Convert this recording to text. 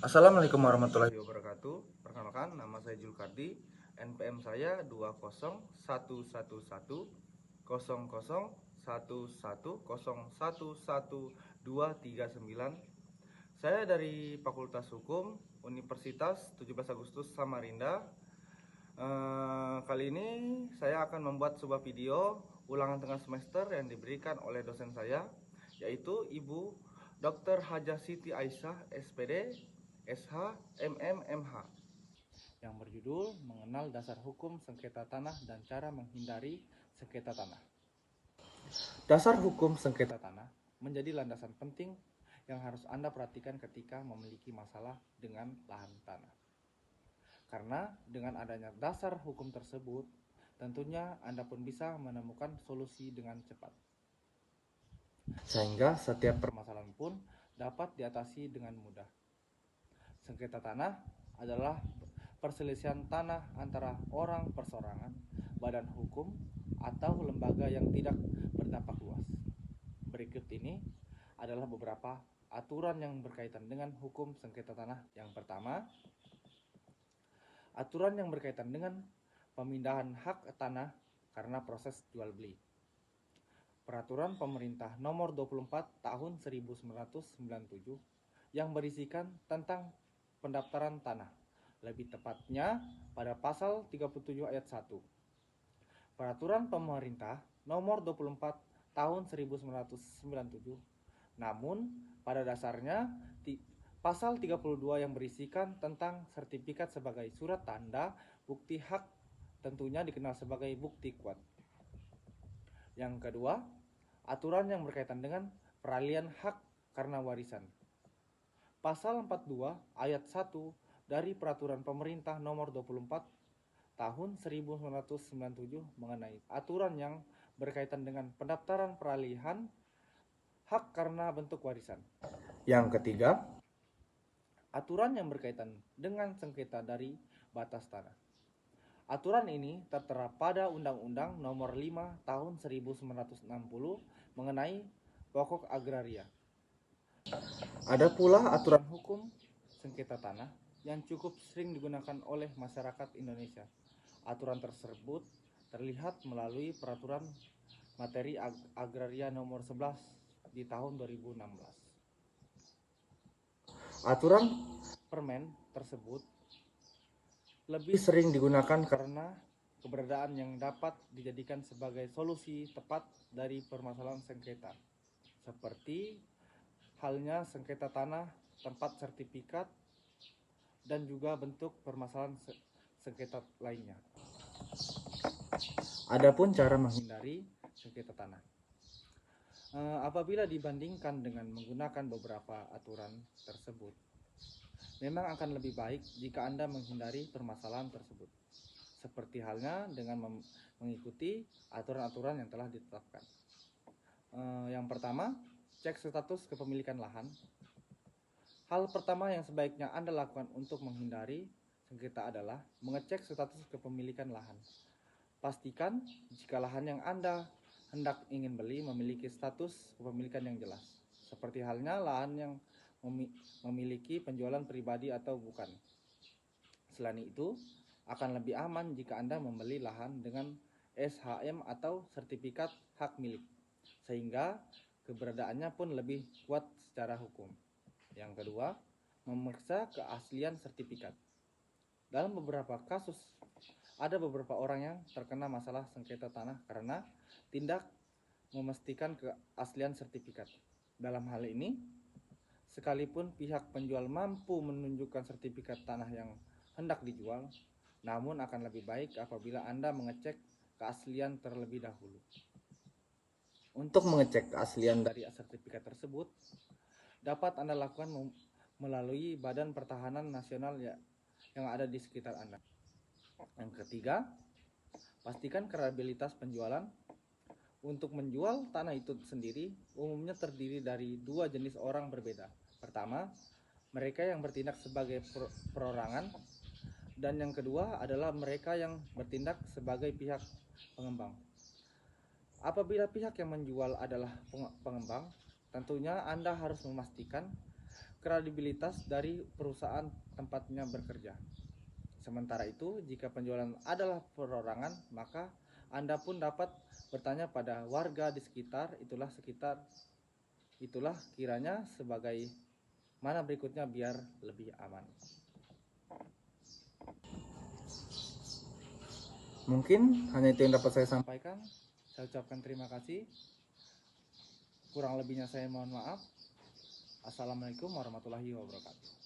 Assalamualaikum warahmatullahi wabarakatuh. Perkenalkan, nama saya Julkardi. NPM saya 2011100111129. Saya dari Fakultas Hukum Universitas 17 Agustus Samarinda. Kali ini saya akan membuat sebuah video ulangan tengah semester yang diberikan oleh dosen saya, yaitu Ibu Dr. Hajah Siti Aisyah, SPD, SH, MH, yang berjudul Mengenal Dasar Hukum Sengketa Tanah dan Cara Menghindari Sengketa Tanah. Dasar hukum sengketa tanah menjadi landasan penting yang harus Anda perhatikan ketika memiliki masalah dengan lahan tanah. Karena dengan adanya dasar hukum tersebut, tentunya Anda pun bisa menemukan solusi dengan cepat. Sehingga setiap permasalahan pun dapat diatasi dengan mudah. Sengketa tanah adalah perselisihan tanah antara orang perseorangan, badan hukum, atau lembaga yang tidak berdampak luas. Berikut ini adalah beberapa aturan yang berkaitan dengan hukum sengketa tanah. Yang pertama, aturan yang berkaitan dengan pemindahan hak tanah karena proses jual beli. Peraturan Pemerintah Nomor 24 Tahun 1997 yang berisikan tentang pendaftaran tanah, lebih tepatnya pada pasal 37 ayat 1. Peraturan Pemerintah Nomor 24 Tahun 1997, namun pada dasarnya pasal 32 yang berisikan tentang sertifikat sebagai surat tanda bukti hak, tentunya dikenal sebagai bukti kuat. Yang kedua, aturan yang berkaitan dengan peralihan hak karena warisan. Pasal 42 ayat 1 dari Peraturan Pemerintah Nomor 24 Tahun 1997 mengenai aturan yang berkaitan dengan pendaftaran peralihan hak karena bentuk warisan. Yang ketiga, aturan yang berkaitan dengan sengketa dari batas tanah. Aturan ini tertera pada Undang-Undang Nomor 5 Tahun 1960 mengenai pokok agraria. Ada pula aturan hukum sengketa tanah yang cukup sering digunakan oleh masyarakat Indonesia. Aturan tersebut terlihat melalui Peraturan Materi Agraria Nomor 11 di tahun 2016. Aturan Permen tersebut lebih sering digunakan karena keberadaan yang dapat dijadikan sebagai solusi tepat dari permasalahan sengketa, seperti halnya sengketa tanah, tempat sertifikat, dan juga bentuk permasalahan sengketa lainnya. Adapun cara menghindari sengketa tanah, apabila dibandingkan dengan menggunakan beberapa aturan tersebut, memang akan lebih baik jika Anda menghindari permasalahan tersebut, seperti halnya dengan mengikuti aturan-aturan yang telah ditetapkan. Yang pertama, cek status kepemilikan lahan. Hal pertama yang sebaiknya Anda lakukan untuk menghindari sengketa adalah mengecek status kepemilikan lahan. Pastikan jika lahan yang Anda hendak ingin beli memiliki status kepemilikan yang jelas, seperti halnya lahan yang memiliki penjualan pribadi atau bukan. Selain itu, akan lebih aman jika Anda membeli lahan dengan SHM atau sertifikat hak milik, sehingga keberadaannya pun lebih kuat secara hukum. Yang kedua, memeriksa keaslian sertifikat. Dalam beberapa kasus, ada beberapa orang yang terkena masalah sengketa tanah karena tindak memastikan keaslian sertifikat. Dalam hal ini, sekalipun pihak penjual mampu menunjukkan sertifikat tanah yang hendak dijual, namun akan lebih baik apabila Anda mengecek keaslian terlebih dahulu. Untuk mengecek keaslian dari sertifikat tersebut, dapat Anda lakukan melalui Badan Pertahanan Nasional yang ada di sekitar Anda. Yang ketiga, pastikan kredibilitas penjualan. Untuk menjual tanah itu sendiri umumnya terdiri dari dua jenis orang berbeda. Pertama, mereka yang bertindak sebagai perorangan, dan yang kedua adalah mereka yang bertindak sebagai pihak pengembang. Apabila pihak yang menjual adalah pengembang, tentunya Anda harus memastikan kredibilitas dari perusahaan tempatnya bekerja. Sementara itu, jika penjualan adalah perorangan, maka Anda pun dapat bertanya pada warga di sekitar, itulah kiranya sebagai mana berikutnya biar lebih aman. Mungkin hanya itu yang dapat saya sampaikan. Saya ucapkan terima kasih. Kurang lebihnya saya mohon maaf. Assalamualaikum warahmatullahi wabarakatuh.